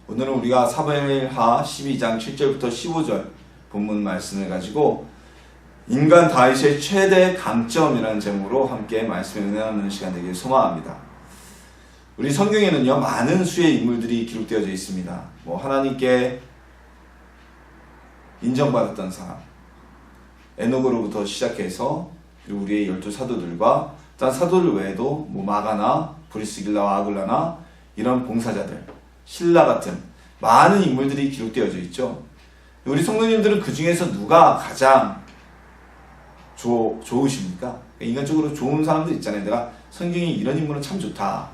오늘은 우리가 사무엘하 12장 7절부터 15절 본문 말씀을 가지고 인간 다윗의 최대 강점이라는 제목으로 함께 말씀을 은혜하는 시간 되길 소망합니다. 우리 성경에는요, 많은 수의 인물들이 기록되어져 있습니다. 하나님께 인정받았던 사람, 에녹으로부터 시작해서 그리고 우리의 12사도들과 딴 사도들 외에도 마가나 브리스길라와 아굴라나 이런 봉사자들, 신라 같은 많은 인물들이 기록되어져 있죠. 우리 성도님들은 그 중에서 누가 가장 좋으십니까? 인간적으로 좋은 사람들 있잖아요. 내가 성경이 이런 인물은 참 좋다.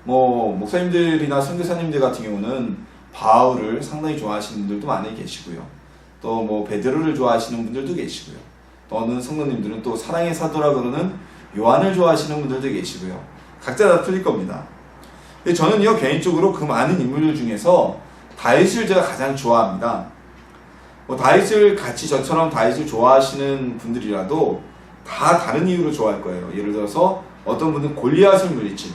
목사님들이나 선교사님들 같은 경우는 바울을 상당히 좋아하시는 분들도 많이 계시고요. 또 베드로를 좋아하시는 분들도 계시고요. 또 어느 성도님들은 또 사랑의 사도라 그러는 요한을 좋아하시는 분들도 계시고요. 각자 다 틀릴 겁니다. 근데 저는요, 개인적으로 그 많은 인물들 중에서 다윗을 제가 가장 좋아합니다. 다윗을 같이 저처럼 다윗을 좋아하시는 분들이라도 다 다른 이유로 좋아할 거예요. 예를 들어서 어떤 분은 골리앗을 물리친,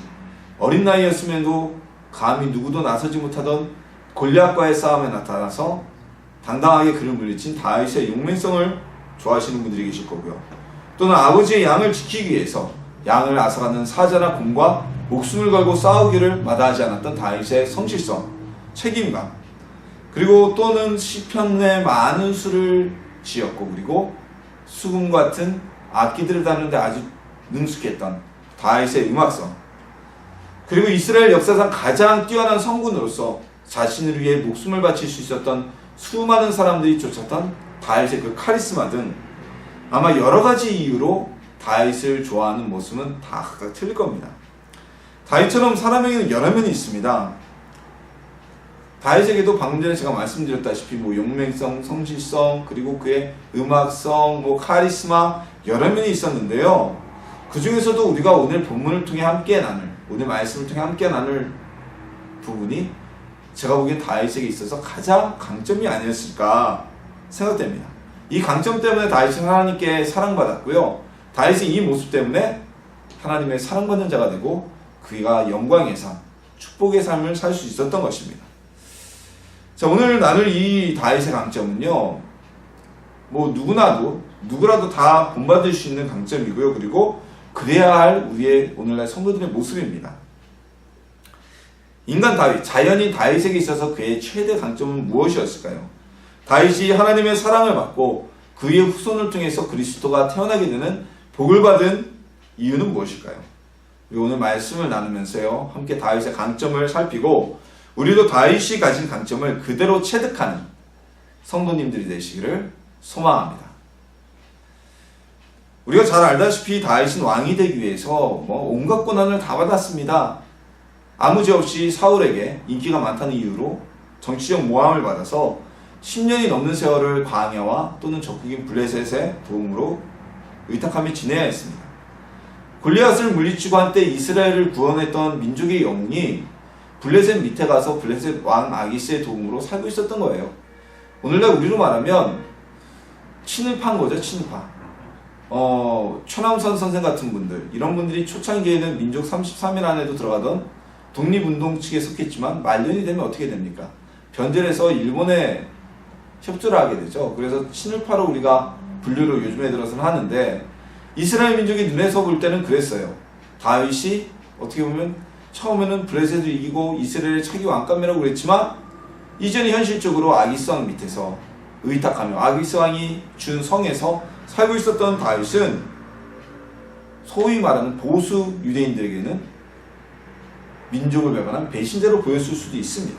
어린 나이였음에도 감히 누구도 나서지 못하던 골리앗과의 싸움에 나타나서 당당하게 그를 물리친 다윗의 용맹성을 좋아하시는 분들이 계실 거고요. 또는 아버지의 양을 지키기 위해서 양을 앗아가는 사자나 곰과 목숨을 걸고 싸우기를 마다하지 않았던 다윗의 성실성, 책임감, 그리고 또는 시편의 많은 수를 지었고 그리고 수금 같은 악기들을 다루는데 아주 능숙했던 다윗의 음악성, 그리고 이스라엘 역사상 가장 뛰어난 성군으로서 자신을 위해 목숨을 바칠 수 있었던 수많은 사람들이 쫓았던 다윗의 그 카리스마 등 아마 여러 가지 이유로 다윗을 좋아하는 모습은 다 각각 틀릴 겁니다. 다윗처럼 사람에게는 여러 면이 있습니다. 다윗에게도 방금 전에 제가 말씀드렸다시피 용맹성, 성실성, 그리고 그의 음악성, 카리스마 여러 면이 있었는데요. 그 중에서도 우리가 오늘 본문을 통해 함께 오늘 말씀을 통해 함께 나눌 부분이 제가 보기엔 다윗에게 있어서 가장 강점이 아니었을까 생각됩니다. 이 강점 때문에 다윗은 하나님께 사랑받았고요. 다윗의 이 모습 때문에 하나님의 사랑받는 자가 되고 그가 영광의 삶, 축복의 삶을 살 수 있었던 것입니다. 자, 오늘 나눌 이 다윗의 강점은요, 누구라도 다 본받을 수 있는 강점이고요. 그리고 그래야 할 우리의 오늘날 성도들의 모습입니다. 인간 다윗, 자연인 다윗에게 있어서 그의 최대 강점은 무엇이었을까요? 다윗이 하나님의 사랑을 받고 그의 후손을 통해서 그리스도가 태어나게 되는 복을 받은 이유는 무엇일까요? 오늘 말씀을 나누면서요, 함께 다윗의 강점을 살피고 우리도 다윗이 가진 강점을 그대로 체득하는 성도님들이 되시기를 소망합니다. 우리가 잘 알다시피 다윗은 왕이 되기 위해서 온갖 고난을 다 받았습니다. 아무 죄 없이 사울에게 인기가 많다는 이유로 정치적 모함을 받아서 10년이 넘는 세월을 광야와 또는 적국인 블레셋의 도움으로 의탁하며 지내야 했습니다. 골리앗을 물리치고 한때 이스라엘을 구원했던 민족의 영웅이 블레셋 밑에 가서 블레셋 왕 아기스의 도움으로 살고 있었던 거예요. 오늘날 우리로 말하면 친일파인 거죠, 친일파. 최남선 선생 같은 분들, 이런 분들이 초창기에는 민족 33일 안에도 들어가던 독립운동 측에 속했지만 말년이 되면 어떻게 됩니까? 변절해서 일본에 협조를 하게 되죠. 그래서 친일파로 우리가 분류를 요즘에 들어서는 하는데, 이스라엘 민족이 눈에서 볼 때는 그랬어요. 다윗이 어떻게 보면 처음에는 블레셋을 이기고 이스라엘의 차기 왕감이라고 그랬지만 이제는 현실적으로 아기스 왕 밑에서 의탁하며 아기스 왕이 준 성에서 살고 있었던 다윗은 소위 말하는 보수 유대인들에게는 민족을 배반한 배신자로 보였을 수도 있습니다.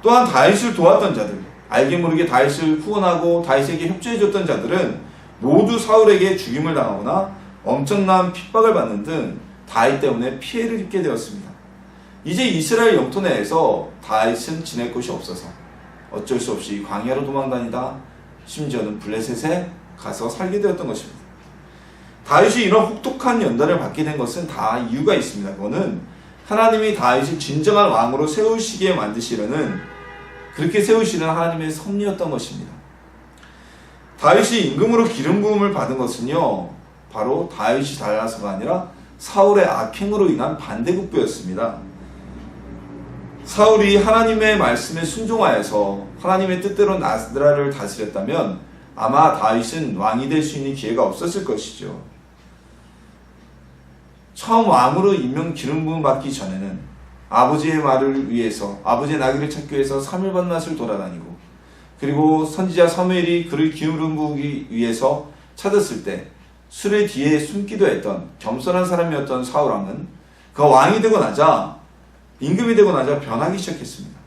또한 다윗을 도왔던 자들, 알게 모르게 다윗을 후원하고 다윗에게 협조해줬던 자들은 모두 사울에게 죽임을 당하거나 엄청난 핍박을 받는 등 다윗 때문에 피해를 입게 되었습니다. 이제 이스라엘 영토 내에서 다윗은 지낼 곳이 없어서 어쩔 수 없이 광야로 도망다니다 심지어는 블레셋에 가서 살게 되었던 것입니다. 다윗이 이런 혹독한 연단을 받게 된 것은 다 이유가 있습니다. 그거는 하나님이 다윗을 진정한 왕으로 세우시기에 그렇게 세우시는 하나님의 섭리였던 것입니다. 다윗이 임금으로 기름 부음을 받은 것은요, 바로 다윗이 달라서가 아니라 사울의 악행으로 인한 반대급부였습니다. 사울이 하나님의 말씀에 순종하여서 하나님의 뜻대로 나라를 다스렸다면 아마 다윗은 왕이 될 수 있는 기회가 없었을 것이죠. 처음 왕으로 임명 기름 부음 받기 전에는 아버지의 말을 위해서, 아버지의 나귀를 찾기 위해서 3일 밤낮을 돌아다니고, 그리고 선지자 사무엘이 그를 기름 부으기 위해서 찾았을 때 수레 뒤에 숨기도 했던 겸손한 사람이었던 사울 왕은 그 왕이 되고 나자, 임금이 되고 나자 변하기 시작했습니다.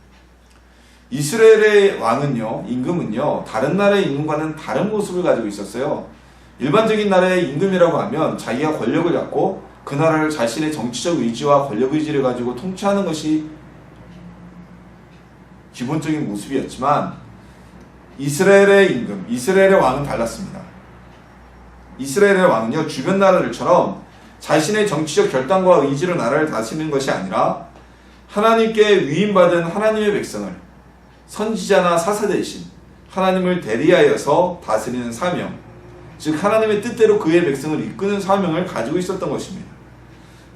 이스라엘의 왕은요, 임금은요, 다른 나라의 임금과는 다른 모습을 가지고 있었어요. 일반적인 나라의 임금이라고 하면 자기가 권력을 잡고 그 나라를 자신의 정치적 의지와 권력 의지를 가지고 통치하는 것이 기본적인 모습이었지만, 이스라엘의 임금, 이스라엘의 왕은 달랐습니다. 이스라엘의 왕은요, 주변 나라들처럼 자신의 정치적 결단과 의지로 나라를 다스리는 것이 아니라 하나님께 위임받은 하나님의 백성을 선지자나 사사 대신 하나님을 대리하여서 다스리는 사명, 즉 하나님의 뜻대로 그의 백성을 이끄는 사명을 가지고 있었던 것입니다.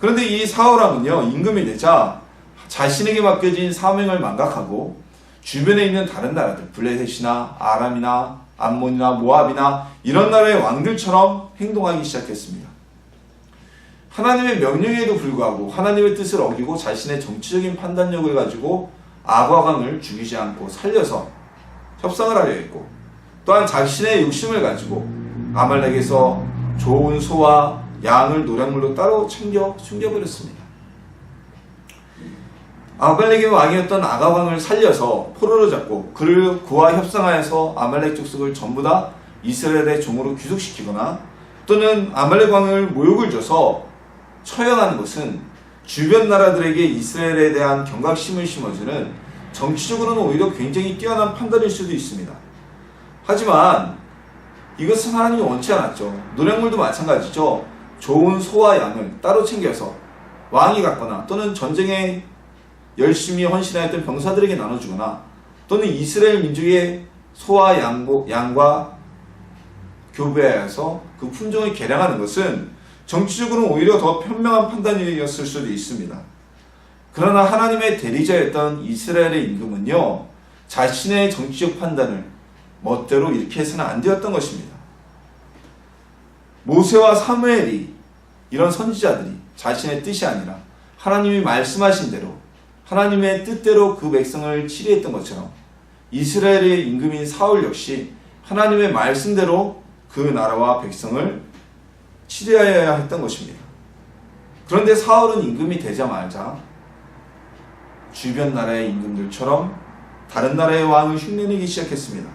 그런데 이 사울왕은요, 임금이 되자 자신에게 맡겨진 사명을 망각하고 주변에 있는 다른 나라들, 블레셋이나 아람이나 암몬이나 모압이나 이런 나라의 왕들처럼 행동하기 시작했습니다. 하나님의 명령에도 불구하고 하나님의 뜻을 어기고 자신의 정치적인 판단력을 가지고 아과강을 죽이지 않고 살려서 협상을 하려 했고, 또한 자신의 욕심을 가지고 아말렉에서 좋은 소와 양을 노략물로 따로 챙겨 숨겨버렸습니다. 아말렉의 왕이었던 아가왕을 살려서 포로로 잡고 그와 협상하여서 아말렉 족속을 전부 다 이스라엘의 종으로 귀속시키거나, 또는 아말렉 왕을 모욕을 줘서 처형하는 것은 주변 나라들에게 이스라엘에 대한 경각심을 심어주는, 정치적으로는 오히려 굉장히 뛰어난 판단일 수도 있습니다. 하지만 이것은 하나님이 원치 않았죠. 노략물도 마찬가지죠. 좋은 소와 양을 따로 챙겨서 왕이 갖거나, 또는 전쟁에 열심히 헌신하였던 병사들에게 나눠주거나, 또는 이스라엘 민족의 소와 양과 교배하여서 그 품종을 개량하는 것은 정치적으로는 오히려 더 현명한 판단이었을 수도 있습니다. 그러나 하나님의 대리자였던 이스라엘의 임금은요, 자신의 정치적 판단을 멋대로 이렇게 해서는 안 되었던 것입니다. 모세와 사무엘이, 이런 선지자들이 자신의 뜻이 아니라 하나님이 말씀하신 대로 하나님의 뜻대로 그 백성을 치리했던 것처럼, 이스라엘의 임금인 사울 역시 하나님의 말씀대로 그 나라와 백성을 치리하여야 했던 것입니다. 그런데 사울은 임금이 되자마자 주변 나라의 임금들처럼 다른 나라의 왕을 흉내내기 시작했습니다.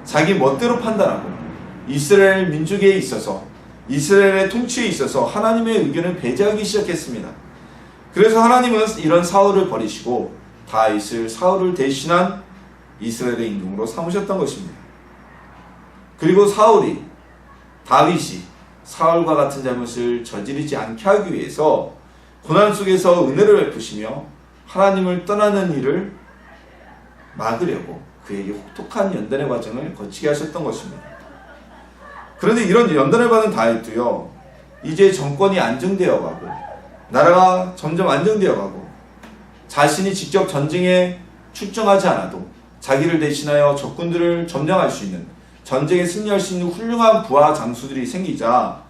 자기 멋대로 판단하고 이스라엘 민족에 있어서, 이스라엘의 통치에 있어서 하나님의 의견을 배제하기 시작했습니다. 그래서 하나님은 이런 사울을 버리시고 다윗을 사울을 대신한 이스라엘의 임금으로 삼으셨던 것입니다. 그리고 다윗이 사울과 같은 잘못을 저지르지 않게 하기 위해서 고난 속에서 은혜를 베푸시며 하나님을 떠나는 일을 막으려고 그에게 혹독한 연단의 과정을 거치게 하셨던 것입니다. 그런데 이런 연단을 받은 다윗도요, 이제 정권이 안정되어 가고 나라가 점점 안정되어 가고 자신이 직접 전쟁에 출정하지 않아도 자기를 대신하여 적군들을 점령할 수 있는, 전쟁에 승리할 수 있는 훌륭한 부하 장수들이 생기자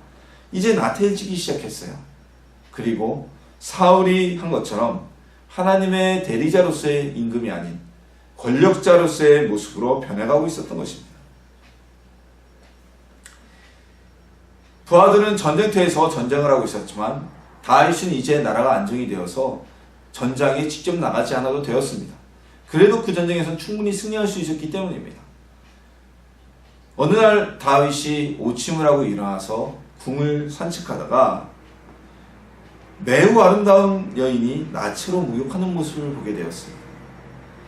이제 나태해지기 시작했어요. 그리고 사울이 한 것처럼 하나님의 대리자로서의 임금이 아닌 권력자로서의 모습으로 변해가고 있었던 것입니다. 부하들은 전쟁터에서 전쟁을 하고 있었지만 다윗은 이제 나라가 안정이 되어서 전장에 직접 나가지 않아도 되었습니다. 그래도 그 전쟁에서는 충분히 승리할 수 있었기 때문입니다. 어느 날 다윗이 오침을 하고 일어나서 궁을 산책하다가 매우 아름다운 여인이 나체로 목욕하는 모습을 보게 되었습니다.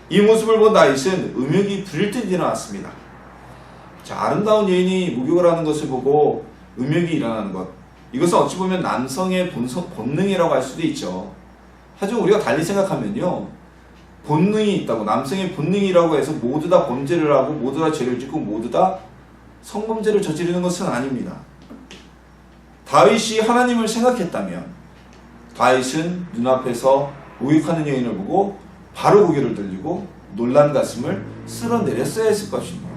이 모습을 본 다윗은 음욕이 부릴 듯 일어났습니다. 자, 아름다운 여인이 목욕을 하는 것을 보고 음욕이 일어나는 것, 이것은 어찌 보면 남성의 본능이라고 할 수도 있죠. 하지만 우리가 달리 생각하면요, 본능이 있다고, 남성의 본능이라고 해서 모두 다 범죄를 하고 모두 다 죄를 짓고 모두 다 성범죄를 저지르는 것은 아닙니다. 다윗이 하나님을 생각했다면 다윗은 눈앞에서 목욕하는 여인을 보고 바로 고개를 들리고 놀란 가슴을 쓸어내렸어야 했을 것입니다.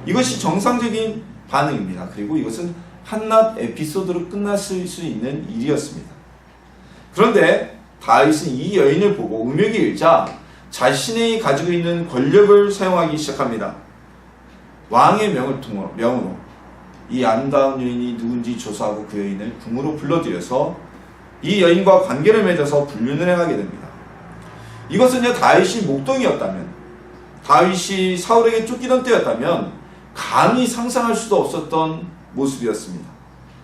이것이 정상적인 반응입니다. 그리고 이것은 한낱 에피소드로 끝났을 수 있는 일이었습니다. 그런데 다윗은 이 여인을 보고 음욕이 일자 자신이 가지고 있는 권력을 사용하기 시작합니다. 왕의 명으로 이 아름다운 여인이 누군지 조사하고 그 여인을 궁으로 불러들여서 이 여인과 관계를 맺어서 불륜을 행하게 됩니다. 이것은요, 다윗이 목동이었다면, 다윗이 사울에게 쫓기던 때였다면 감히 상상할 수도 없었던 모습이었습니다.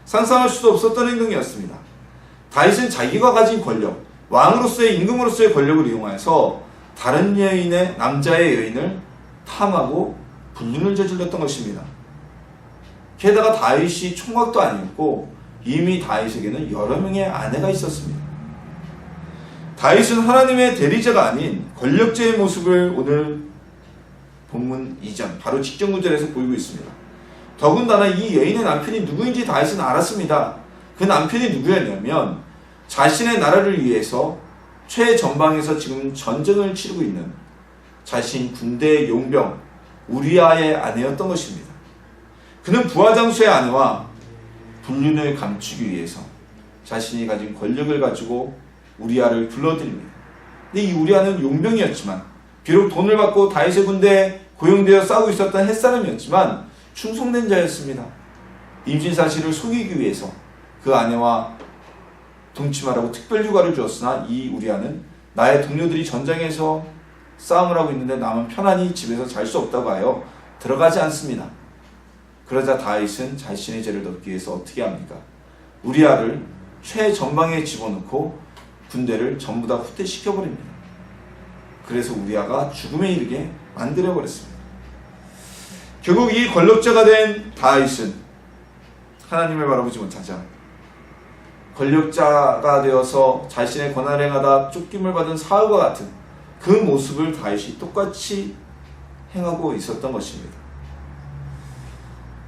상상할 수도 없었던 행동이었습니다. 다윗은 자기가 가진 권력, 왕으로서의 임금으로서의 권력을 이용해서 다른 남자의 여인을 탐하고 불륜을 저질렀던 것입니다. 게다가 다윗이 총각도 아니었고 이미 다윗에게는 여러 명의 아내가 있었습니다. 다윗은 하나님의 대리자가 아닌 권력자의 모습을 오늘 본문 이전 바로 직전 구절에서 보이고 있습니다. 더군다나 이 여인의 남편이 누구인지 다윗은 알았습니다. 그 남편이 누구였냐면 자신의 나라를 위해서 최전방에서 지금 전쟁을 치르고 있는 자신 군대의 용병 우리아의 아내였던 것입니다. 그는 부하장수의 아내와 불륜을 감추기 위해서 자신이 가진 권력을 가지고 우리아를 불러들입니다. 근데 이 우리아는 용병이었지만, 비록 돈을 받고 다윗의 군대에 고용되어 싸우고 있었던 햇사람이었지만 충성된 자였습니다. 임신 사실을 속이기 위해서 그 아내와 동침하라고 특별 휴가를 주었으나 이 우리아는 나의 동료들이 전장에서 싸움을 하고 있는데 나만 편안히 집에서 잘 수 없다고 하여 들어가지 않습니다. 그러자 다윗은 자신의 죄를 덮기 위해서 어떻게 합니까? 우리아를 최전방에 집어넣고 군대를 전부 다 후퇴시켜버립니다. 그래서 우리아가 죽음에 이르게 만들어버렸습니다. 결국 이 권력자가 된 다윗은 하나님을 바라보지 못하자 권력자가 되어서 자신의 권한을 행하다 쫓김을 받은 사울과 같은 그 모습을 다윗이 똑같이 행하고 있었던 것입니다.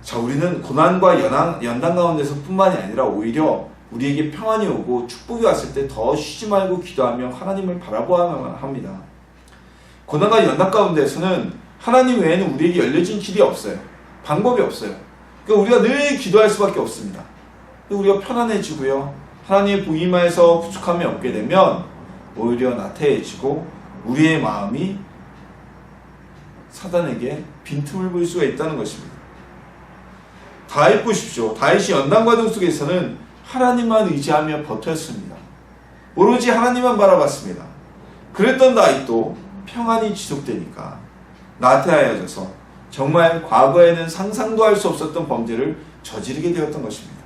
자, 우리는 고난과 연단 가운데서 뿐만이 아니라 오히려 우리에게 평안이 오고 축복이 왔을 때 더 쉬지 말고 기도하며 하나님을 바라보아야만 합니다. 고난과 연단 가운데서는 하나님 외에는 우리에게 열려진 길이 없어요. 방법이 없어요. 그러니까 우리가 늘 기도할 수밖에 없습니다. 우리가 편안해지고요, 하나님의 보임하에서 부족함이 없게 되면 오히려 나태해지고 우리의 마음이 사단에게 빈틈을 볼 수가 있다는 것입니다. 다윗 보십시오. 다윗이 연단 과정 속에서는 하나님만 의지하며 버텼습니다. 오로지 하나님만 바라봤습니다. 그랬던 다윗도 평안이 지속되니까 나태해져서 정말 과거에는 상상도 할 수 없었던 범죄를 저지르게 되었던 것입니다.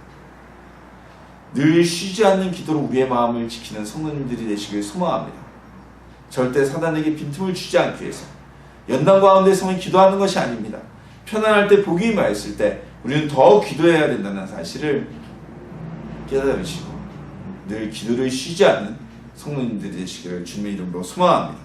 늘 쉬지 않는 기도로 우리의 마음을 지키는 성도님들이 되시길 소망합니다. 절대 사단에게 빈틈을 주지 않기 위해서 연단 가운데서만 기도하는 것이 아닙니다. 편안할 때, 복이 임하였을 때 우리는 더 기도해야 된다는 사실을 깨달으시고 늘 기도를 쉬지 않는 성도님들이 되시기를 주님의 이름으로 소망합니다.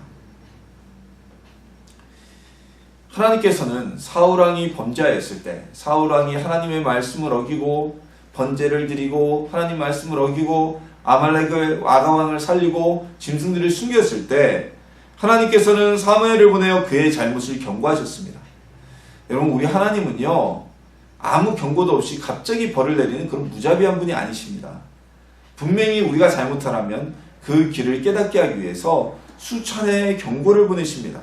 하나님께서는 사울왕이 범죄하였을 때, 사울왕이 하나님의 말씀을 어기고 번제를 드리고 하나님 말씀을 어기고 아말렉을 아가왕을 살리고 짐승들을 숨겼을 때 하나님께서는 사무엘을 보내어 그의 잘못을 경고하셨습니다. 여러분, 우리 하나님은요, 아무 경고도 없이 갑자기 벌을 내리는 그런 무자비한 분이 아니십니다. 분명히 우리가 잘못하라면 그 길을 깨닫게 하기 위해서 수차례의 경고를 보내십니다.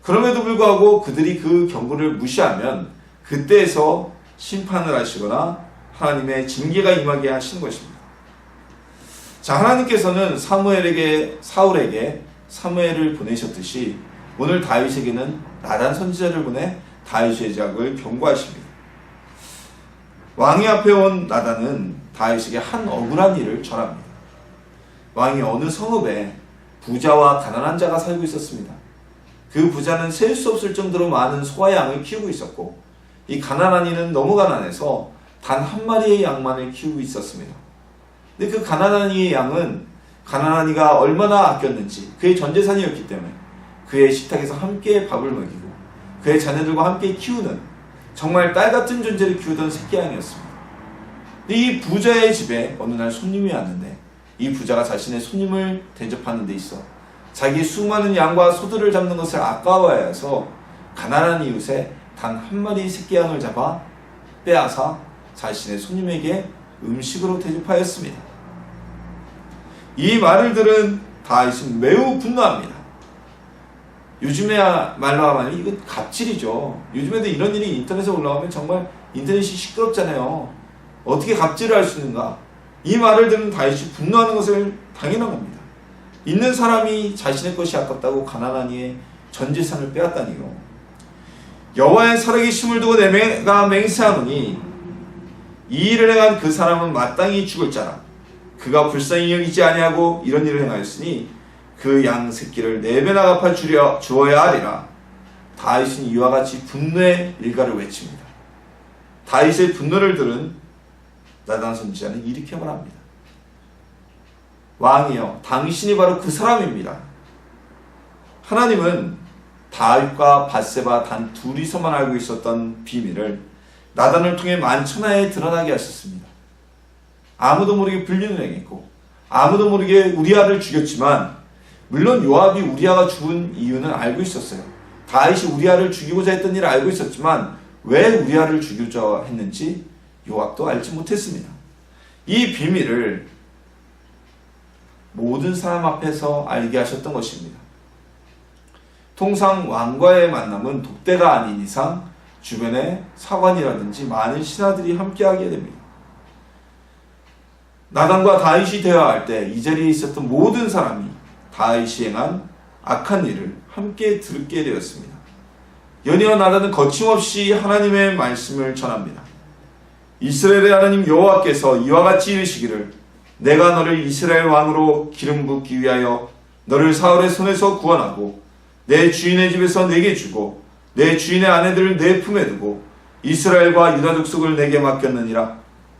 그럼에도 불구하고 그들이 그 경고를 무시하면 그때에서 심판을 하시거나 하나님의 징계가 임하게 하시는 것입니다. 자, 하나님께서는 사울에게 사무엘을 보내셨듯이 오늘 다윗에게는 나단 선지자를 보내 다윗의 죄악을 경고하십니다. 왕이 앞에 온 나단은 다윗에게 한 억울한 일을 전합니다. 왕이 어느 성읍에 부자와 가난한 자가 살고 있었습니다. 그 부자는 셀 수 없을 정도로 많은 소와 양을 키우고 있었고, 이 가난한 이는 너무 가난해서 단 한 마리의 양만을 키우고 있었습니다. 근데 그 가난한 이의 양은 가난한 이가 얼마나 아꼈는지, 그의 전재산이었기 때문에 그의 식탁에서 함께 밥을 먹이고 그의 자녀들과 함께 키우는 정말 딸같은 존재를 키우던 새끼 양이었습니다. 근데 이 부자의 집에 어느 날 손님이 왔는데 이 부자가 자신의 손님을 대접하는 데 있어 자기 수많은 양과 소들을 잡는 것을 아까워해서 가난한 이웃의 단 한 마리 새끼 양을 잡아 빼앗아 자신의 손님에게 음식으로 대접하였습니다. 이 말을 들은 다윗은 매우 분노합니다. 요즘에 말로 하면 이거 갑질이죠. 요즘에도 이런 일이 인터넷에 올라오면 정말 인터넷이 시끄럽잖아요. 어떻게 갑질을 할 수 있는가? 이 말을 들은 다윗이 분노하는 것을 당연한 겁니다. 있는 사람이 자신의 것이 아깝다고 가난한 이의 전 재산을 빼앗다니요. 여호와의 살아계심을 두고 내가 맹세하노니 이 일을 행한 그 사람은 마땅히 죽을 자라. 그가 불쌍히 여기지 아니하고 이런 일을 행하였으니 그 양 새끼를 4배나 갚아 주어야 하리라. 다윗은 이와 같이 분노의 일가를 외칩니다. 다윗의 분노를 들은 나단 선지자는 이렇게 말합니다. 왕이여, 당신이 바로 그 사람입니다. 하나님은 다윗과 밧세바 단 둘이서만 알고 있었던 비밀을 나단을 통해 만천하에 드러나게 하셨습니다. 아무도 모르게 불륜을 행했고 아무도 모르게 우리아를 죽였지만, 물론 요압이 우리아가 죽은 이유는 알고 있었어요. 다윗이 우리아를 죽이고자 했던 일을 알고 있었지만 왜 우리아를 죽이고자 했는지 요압도 알지 못했습니다. 이 비밀을 모든 사람 앞에서 알게 하셨던 것입니다. 통상 왕과의 만남은 독대가 아닌 이상 주변에 사관이라든지 많은 신하들이 함께하게 됩니다. 나단과 다윗이 대화할 때 이 자리에 있었던 모든 사람이 다윗이 행한 악한 일을 함께 듣게 되었습니다. 연이어 나단은 거침없이 하나님의 말씀을 전합니다. 이스라엘의 하나님 여호와께서 이와 같이 이르시기를, 내가 너를 이스라엘 왕으로 기름 붓기 위하여 너를 사울의 손에서 구원하고 내 주인의 집에서 내게 주고 내 주인의 아내들을 내 품에 두고 이스라엘과 유다 족속을 내게 맡겼느니라.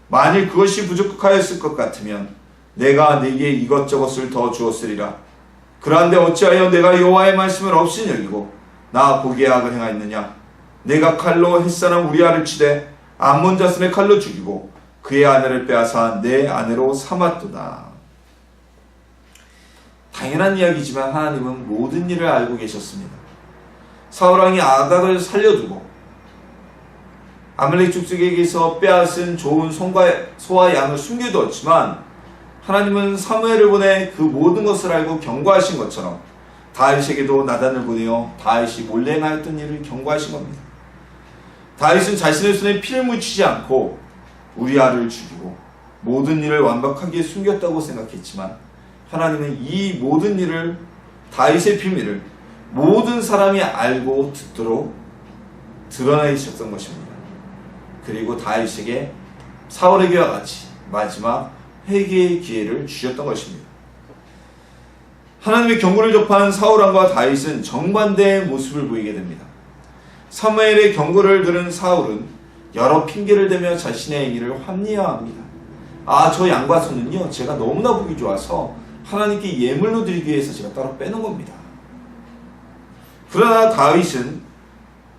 만일 그것이 부족하였을 것 같으면 내가 네게 이것저것을 더 주었으리라. 그런데 어찌하여 내가 여호와의 말씀을 없이 여기고 나 보기에 악을 행하였느냐? 내가 칼로 햇사람 우리아를 치되 암몬 자손의 칼로 죽이고 그의 아내를 빼앗아 내 아내로 삼았도다. 당연한 이야기지만 하나님은 모든 일을 알고 계셨습니다. 사울왕이 아각을 살려두고 아말렉 족속에게서 빼앗은 좋은 소와 양을 숨겨두었지만, 하나님은 사무엘을 보내 그 모든 것을 알고 경고하신 것처럼 다윗에게도 나단을 보내어 다윗이 몰래 행하였던 일을 경고하신 겁니다. 다윗은 자신의 손에 피를 묻히지 않고 우리아를 죽이고 모든 일을 완벽하게 숨겼다고 생각했지만, 하나님은 이 모든 일을, 다윗의 비밀을 모든 사람이 알고 듣도록 드러내셨던 것입니다. 그리고 다윗에게 사울에게와 같이 마지막 회개의 기회를 주셨던 것입니다. 하나님의 경고를 접한 사울왕과 다윗은 정반대의 모습을 보이게 됩니다. 사무엘의 경고를 들은 사울은 여러 핑계를 대며 자신의 행위를 합리화합니다. 저 양과 소는요, 제가 너무나 보기 좋아서 하나님께 예물로 드리기 위해서 제가 따로 빼놓은 겁니다. 그러나 다윗은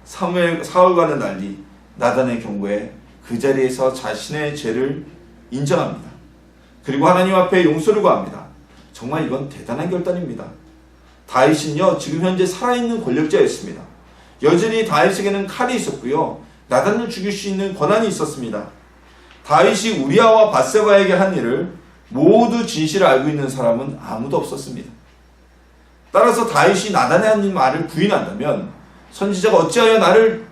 사울과는 달리 나단의 경고에 그 자리에서 자신의 죄를 인정합니다. 그리고 하나님 앞에 용서를 구합니다. 정말 이건 대단한 결단입니다. 다윗은요, 지금 현재 살아있는 권력자였습니다. 여전히 다윗에게는 칼이 있었고요, 나단을 죽일 수 있는 권한이 있었습니다. 다윗이 우리아와 밧세바에게 한 일을 모두 진실을 알고 있는 사람은 아무도 없었습니다. 따라서 다윗이 나단의 한 말을 부인한다면, 선지자가 어찌하여 나를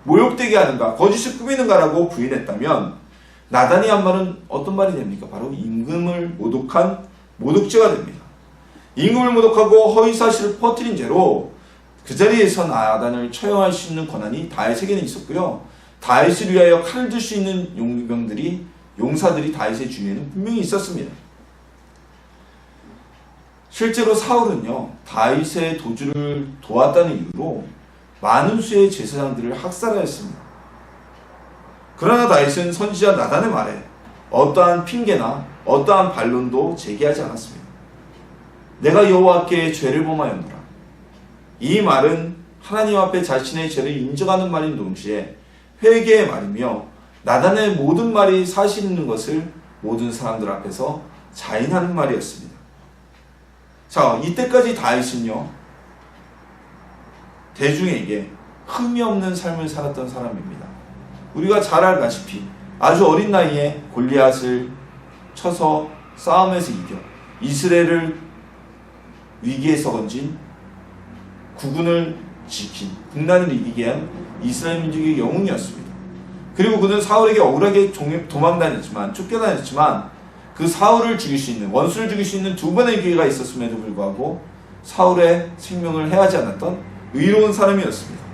모욕되게 하는가, 거짓을 꾸미는가라고 부인했다면, 나단이 한 말은 어떤 말이 됩니까? 바로 임금을 모독한 모독죄가 됩니다. 임금을 모독하고 허위사실을 퍼뜨린 죄로 그 자리에서 나단을 처형할 수 있는 권한이 다윗에게는 있었고요, 다윗을 위하여 칼을 들 수 있는 용사들이 다윗의 주위에는 분명히 있었습니다. 실제로 사울은요, 다윗의 도주를 도왔다는 이유로 많은 수의 제사장들을 학살하였습니다. 그러나 다윗은 선지자 나단의 말에 어떠한 핑계나 어떠한 반론도 제기하지 않았습니다. 내가 여호와께 죄를 범하였노라. 이 말은 하나님 앞에 자신의 죄를 인정하는 말인 동시에 회개의 말이며, 나단의 모든 말이 사실 있는 것을 모든 사람들 앞에서 자인하는 말이었습니다. 자, 이때까지 다윗은요, 대중에게 흠이 없는 삶을 살았던 사람입니다. 우리가 잘 알다시피 아주 어린 나이에 골리앗을 쳐서 싸움에서 이겨 이스라엘을 위기에서 건진, 국군을 지킨, 국난을 이기게 한 이스라엘 민족의 영웅이었습니다. 그리고 그는 사울에게 억울하게 도망다녔지만, 쫓겨다녔지만 그 사울을 죽일 수 있는, 원수를 죽일 수 있는 두 번의 기회가 있었음에도 불구하고 사울의 생명을 해하지 않았던 의로운 사람이었습니다.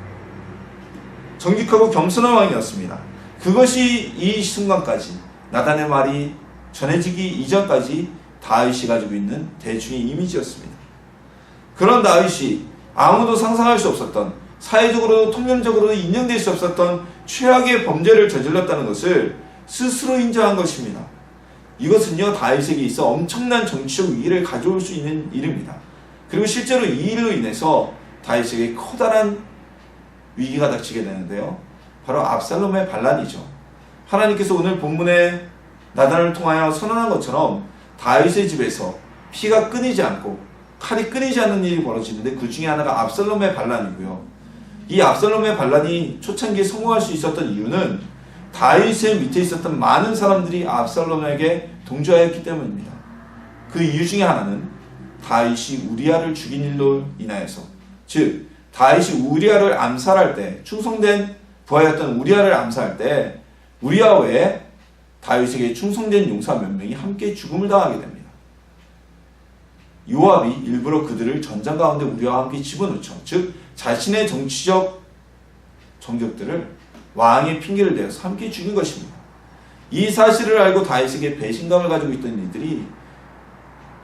정직하고 겸손한 왕이었습니다. 그것이 이 순간까지, 나단의 말이 전해지기 이전까지 다윗이 가지고 있는 대중의 이미지였습니다. 그런 다윗이 아무도 상상할 수 없었던, 사회적으로도 통념적으로도 인정될 수 없었던 최악의 범죄를 저질렀다는 것을 스스로 인정한 것입니다. 이것은요, 다윗에게 있어 엄청난 정치적 위기를 가져올 수 있는 일입니다. 그리고 실제로 이 일로 인해서 다윗에게 커다란 위기가 닥치게 되는데요, 바로 압살롬의 반란이죠. 하나님께서 오늘 본문에 나단을 통하여 선언한 것처럼 다윗의 집에서 피가 끊이지 않고 칼이 끊이지 않는 일이 벌어지는데, 그 중에 하나가 압살롬의 반란이고요. 이 압살롬의 반란이 초창기에 성공할 수 있었던 이유는 다윗의 밑에 있었던 많은 사람들이 압살롬에게 동조하였기 때문입니다. 그 이유 중에 하나는 다윗이 우리아를 죽인 일로 인하여서, 즉 다윗이 우리아를 암살할 때, 충성된 부하였던 우리아를 암살할 때 우리아 외에 다윗에게 충성된 용사 몇 명이 함께 죽음을 당하게 됩니다. 요압이 일부러 그들을 전장 가운데 우리아와 함께 집어넣죠. 즉 자신의 정치적 정적들을 왕의 핑계를 대어서 함께 죽인 것입니다. 이 사실을 알고 다윗에게 배신감을 가지고 있던 이들이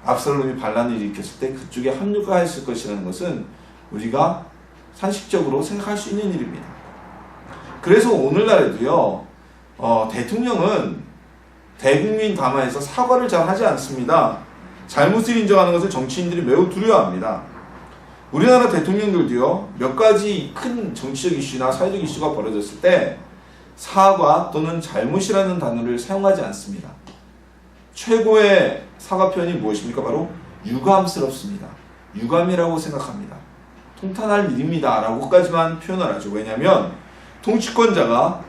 압살롬이 반란을 일으켰을 때 그쪽에 합류했을 것이라는 것은 우리가 상식적으로 생각할 수 있는 일입니다. 그래서 오늘날에도요, 대통령은 대국민 담화에서 사과를 잘 하지 않습니다. 잘못을 인정하는 것을 정치인들이 매우 두려워합니다. 우리나라 대통령들도요, 몇 가지 큰 정치적 이슈나 사회적 이슈가 벌어졌을 때 사과 또는 잘못이라는 단어를 사용하지 않습니다. 최고의 사과 표현이 무엇입니까? 바로 유감스럽습니다. 유감이라고 생각합니다. 통탄할 일입니다 라고까지만 표현을 하죠. 왜냐하면 통치권자가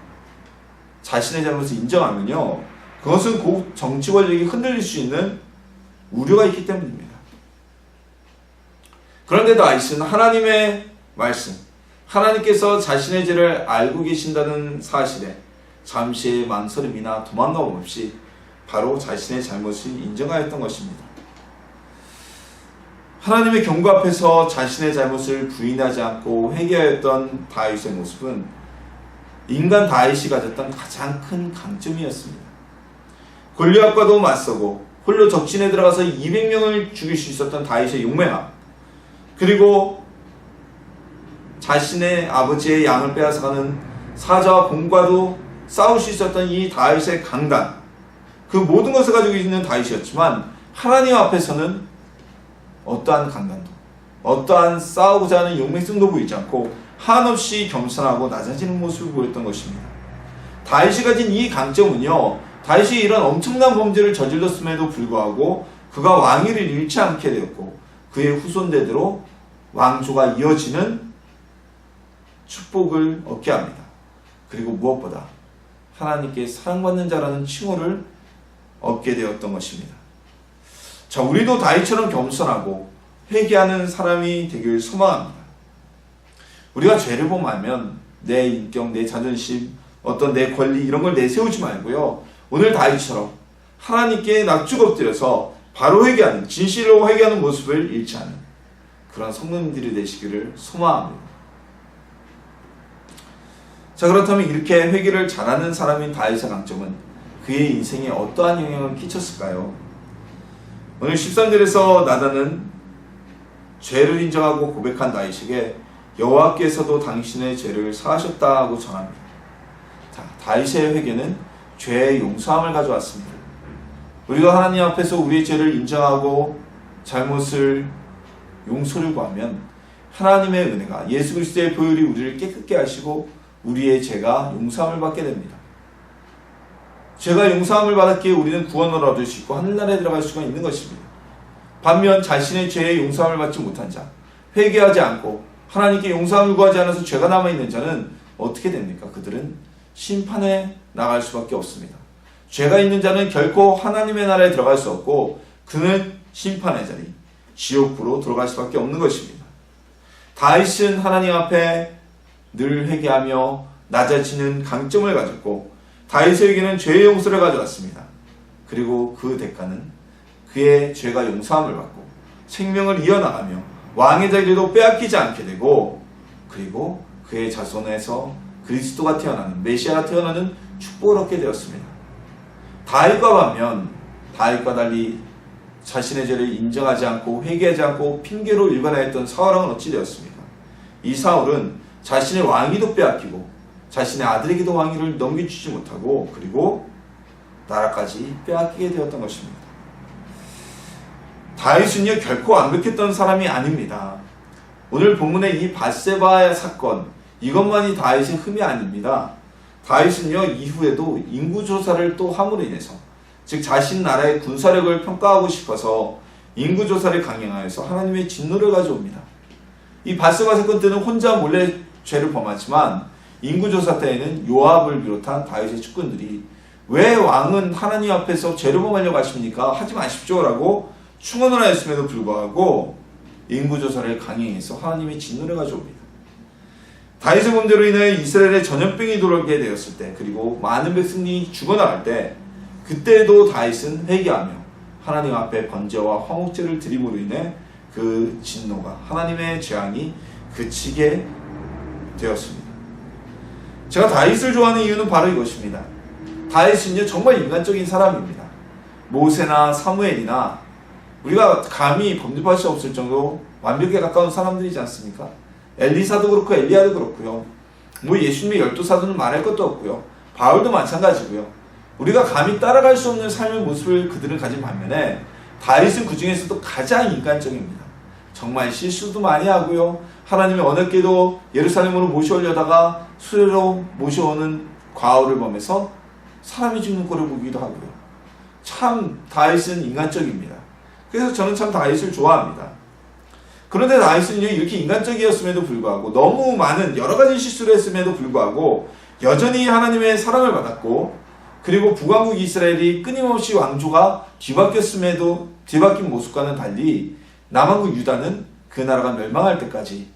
자신의 잘못을 인정하면요, 그것은 곧 정치 권력이 흔들릴 수 있는 우려가 있기 때문입니다. 그런데 다윗은 하나님의 말씀, 하나님께서 자신의 죄를 알고 계신다는 사실에 잠시의 망설임이나 도망감 없이 바로 자신의 잘못을 인정하였던 것입니다. 하나님의 경고 앞에서 자신의 잘못을 부인하지 않고 회개하였던 다윗의 모습은 인간 다윗이 가졌던 가장 큰 강점이었습니다. 골리앗과도 맞서고 홀로 적진에 들어가서 200명을 죽일 수 있었던 다윗의 용맹함, 그리고 자신의 아버지의 양을 빼앗아가는 사자와 곰과도 싸울 수 있었던 이 다윗의 강단, 그 모든 것을 가지고 있는 다윗이었지만 하나님 앞에서는 어떠한 강단도, 어떠한 싸우고자 하는 용맹성도 보이지 않고 한없이 겸손하고 낮아지는 모습을 보였던 것입니다. 다윗이 가진 이 강점은요, 다윗이 이런 엄청난 범죄를 저질렀음에도 불구하고 그가 왕위를 잃지 않게 되었고 그의 후손대대로 왕조가 이어지는 축복을 얻게 합니다. 그리고 무엇보다 하나님께 사랑받는 자라는 칭호를 얻게 되었던 것입니다. 자, 우리도 다윗처럼 겸손하고 회개하는 사람이 되길 소망합니다. 우리가 죄를 범하면 내 인격, 내 자존심, 어떤 내 권리 이런 걸 내세우지 말고요, 오늘 다윗처럼 하나님께 납죽 엎드려서 바로 회개하는, 진실로 회개하는 모습을 잃지 않는 그런 성도님들이 되시기를 소망합니다. 자, 그렇다면 이렇게 회개를 잘하는 사람인 다윗의 강점은 그의 인생에 어떠한 영향을 끼쳤을까요? 오늘 13절에서 나단은 죄를 인정하고 고백한 다윗에게 여호와께서도 당신의 죄를 사하셨다고 전합니다. 자, 다윗의 회개는 죄의 용서함을 가져왔습니다. 우리가 하나님 앞에서 우리의 죄를 인정하고 잘못을 용서를 구하면 하나님의 은혜가, 예수 그리스도의 보혈이 우리를 깨끗게 하시고 우리의 죄가 용서함을 받게 됩니다. 죄가 용서함을 받았기에 우리는 구원을 얻을 수 있고 하늘나라에 들어갈 수가 있는 것입니다. 반면 자신의 죄의 용서함을 받지 못한 자, 회개하지 않고 하나님께 용서함을 구하지 않아서 죄가 남아있는 자는 어떻게 됩니까? 그들은 심판에 나갈 수밖에 없습니다. 죄가 있는 자는 결코 하나님의 나라에 들어갈 수 없고 그는 심판의 자리, 지옥으로 들어갈 수밖에 없는 것입니다. 다윗은 하나님 앞에 늘 회개하며 낮아지는 강점을 가졌고 다윗에게는 죄의 용서를 가져왔습니다. 그리고 그 대가는 그의 죄가 용서함을 받고 생명을 이어나가며 왕의 자리도 빼앗기지 않게 되고 그리고 그의 자손에서 그리스도가 태어나는 메시아가 태어나는 축복을 얻게 되었습니다. 다윗과 반면 다윗과 달리 자신의 죄를 인정하지 않고 회개하지 않고 핑계로 일관하였던 사울왕은 어찌 되었습니까? 이 사울은 자신의 왕위도 빼앗기고 자신의 아들에게도 왕위를 넘겨주지 못하고 그리고 나라까지 빼앗기게 되었던 것입니다. 다윗은요 결코 완벽했던 사람이 아닙니다. 오늘 본문의 이 밧세바의 사건 이것만이 다윗의 흠이 아닙니다. 다윗은요 이후에도 인구조사를 또 함으로 인해서 즉 자신 나라의 군사력을 평가하고 싶어서 인구조사를 강행하여서 하나님의 진노를 가져옵니다. 이 밧세바 사건 때는 혼자 몰래 죄를 범하지만 인구조사 때에는 요압을 비롯한 다윗의 측근들이 왜 왕은 하나님 앞에서 죄를 범하려고 하십니까? 하지 마십시오 라고 충원을 하였음에도 불구하고 인구조사를 강행해서 하나님의 진노를 가져옵니다. 다윗의 범죄로 인해 이스라엘에 전염병이 들어오게 되었을 때 그리고 많은 백성이 죽어나갈 때 그때도 다윗은 회개하며 하나님 앞에 번제와 화목제를 드림으로 인해 그 진노가 하나님의 재앙이 그치게 되었습니다. 제가 다윗을 좋아하는 이유는 바로 이것입니다. 다윗은요 정말 인간적인 사람입니다. 모세나 사무엘이나 우리가 감히 범접할 수 없을 정도로 완벽에 가까운 사람들이지 않습니까? 엘리사도 그렇고 엘리야도 그렇고요. 뭐 예수님의 12사도는 말할 것도 없고요. 바울도 마찬가지고요. 우리가 감히 따라갈 수 없는 삶의 모습을 그들은 가진 반면에 다윗은 그 중에서도 가장 인간적입니다. 정말 실수도 많이 하고요. 하나님의 언약궤도 예루살렘으로 모셔오려다가 수레로 모셔오는 과오를 범해서 사람이 죽는 꼴을 보기도 하고요. 참 다윗은 인간적입니다. 그래서 저는 참 다윗을 좋아합니다. 그런데 다윗은요 이렇게 인간적이었음에도 불구하고 너무 많은 여러 가지 실수를 했음에도 불구하고 여전히 하나님의 사랑을 받았고 그리고 북왕국 이스라엘이 끊임없이 왕조가 뒤바뀐 모습과는 달리 남왕국 유다는 그 나라가 멸망할 때까지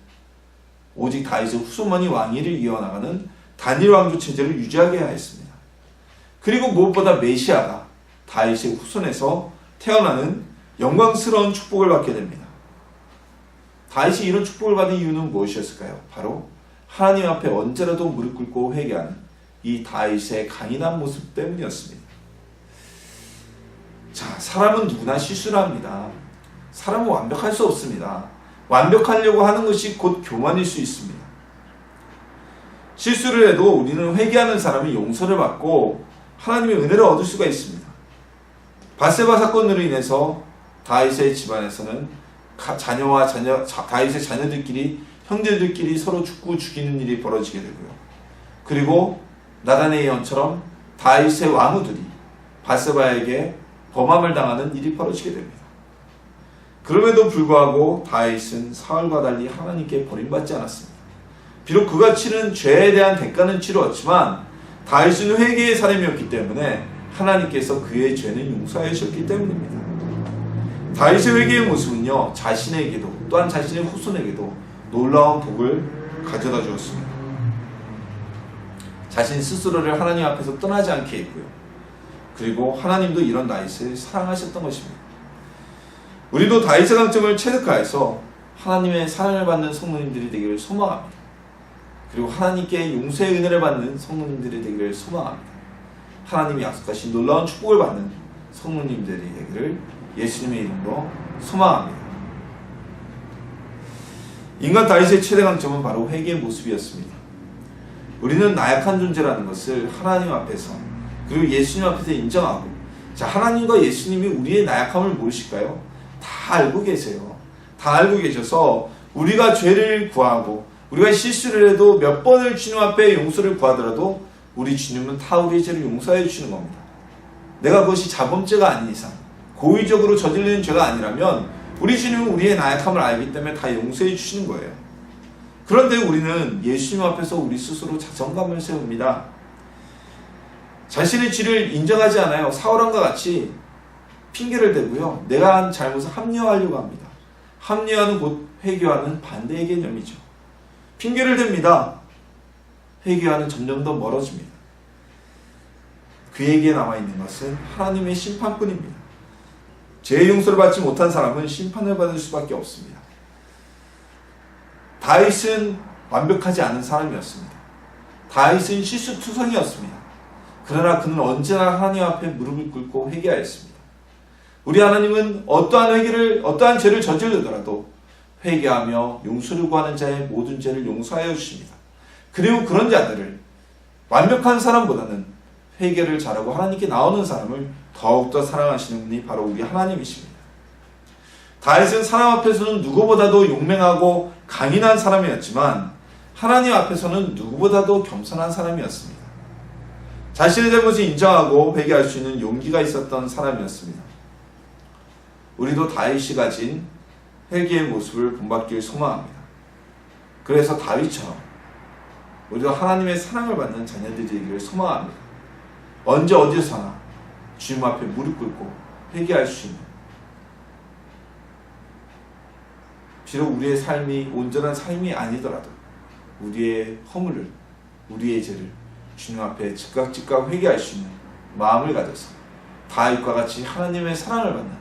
오직 다윗의 후손만이 왕위를 이어나가는 단일 왕조 체제를 유지하게 하였습니다. 그리고 무엇보다 메시아가 다윗의 후손에서 태어나는 영광스러운 축복을 받게 됩니다. 다윗이 이런 축복을 받은 이유는 무엇이었을까요? 바로 하나님 앞에 언제라도 무릎 꿇고 회개하는 이 다윗의 강인한 모습 때문이었습니다. 자, 사람은 누구나 실수를 합니다. 사람은 완벽할 수 없습니다. 완벽하려고 하는 것이 곧 교만일 수 있습니다. 실수를 해도 우리는 회개하는 사람이 용서를 받고 하나님의 은혜를 얻을 수가 있습니다. 밧세바 사건으로 인해서 다윗의 집안에서는 다윗의 자녀들끼리 형제들끼리 서로 죽고 죽이는 일이 벌어지게 되고요. 그리고 나단의 예언처럼 다윗의 왕후들이 밧세바에게 범함을 당하는 일이 벌어지게 됩니다. 그럼에도 불구하고 다윗은 사울과 달리 하나님께 버림받지 않았습니다. 비록 그가 치른 죄에 대한 대가는 치루었지만 다윗은 회개의 사람이었기 때문에 하나님께서 그의 죄는 용서해 주셨기 때문입니다. 다윗의 회개의 모습은요 자신에게도 또한 자신의 후손에게도 놀라운 복을 가져다 주었습니다. 자신 스스로를 하나님 앞에서 떠나지 않게 했고요. 그리고 하나님도 이런 다윗을 사랑하셨던 것입니다. 우리도 다윗의 강점을 체득하여서 하나님의 사랑을 받는 성도님들이 되기를 소망합니다. 그리고 하나님께 용서의 은혜를 받는 성도님들이 되기를 소망합니다. 하나님이 약속하신 놀라운 축복을 받는 성도님들이 되기를 예수님의 이름으로 소망합니다. 인간 다윗의 최대 강점은 바로 회개의 모습이었습니다. 우리는 나약한 존재라는 것을 하나님 앞에서 그리고 예수님 앞에서 인정하고 자 하나님과 예수님이 우리의 나약함을 모르실까요? 다 알고 계세요. 다 알고 계셔서 우리가 죄를 구하고 우리가 실수를 해도 몇 번을 주님 앞에 용서를 구하더라도 우리 주님은 다 우리의 죄를 용서해 주시는 겁니다. 내가 그것이 자범죄가 아닌 이상 고의적으로 저지르는 죄가 아니라면 우리 주님은 우리의 나약함을 알기 때문에 다 용서해 주시는 거예요. 그런데 우리는 예수님 앞에서 우리 스스로 자존감을 세웁니다. 자신의 죄를 인정하지 않아요. 사울왕과 같이 핑계를 대고요. 내가 한 잘못을 합리화하려고 합니다. 합리화는 곧 회개와는 반대의 개념이죠. 핑계를 댑니다. 회개와는 점점 더 멀어집니다. 그에게 남아있는 것은 하나님의 심판뿐입니다. 죄의 용서를 받지 못한 사람은 심판을 받을 수밖에 없습니다. 다윗은 완벽하지 않은 사람이었습니다. 다윗은 실수투성이었습니다. 그러나 그는 언제나 하나님 앞에 무릎을 꿇고 회개하였습니다. 우리 하나님은 어떠한 죄를 저지르더라도 회개하며 용서를 구하는 자의 모든 죄를 용서하여 주십니다. 그리고 그런 자들을 완벽한 사람보다는 회개를 잘하고 하나님께 나오는 사람을 더욱더 사랑하시는 분이 바로 우리 하나님이십니다. 다윗은 사람 앞에서는 누구보다도 용맹하고 강인한 사람이었지만 하나님 앞에서는 누구보다도 겸손한 사람이었습니다. 자신의 잘못을 인정하고 회개할 수 있는 용기가 있었던 사람이었습니다. 우리도 다윗이 가진 회개의 모습을 본받기를 소망합니다. 그래서 다윗처럼 우리도 하나님의 사랑을 받는 자녀들이 되기를 소망합니다. 언제 어디서나 주님 앞에 무릎 꿇고 회개할 수 있는, 비록 우리의 삶이 온전한 삶이 아니더라도 우리의 허물을, 우리의 죄를 주님 앞에 즉각 회개할 수 있는 마음을 가져서 다윗과 같이 하나님의 사랑을 받는,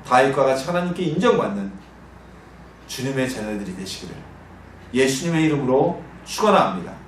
다윗과 같이 하나님께 인정받는 주님의 자녀들이 되시기를 예수님의 이름으로 축원합니다.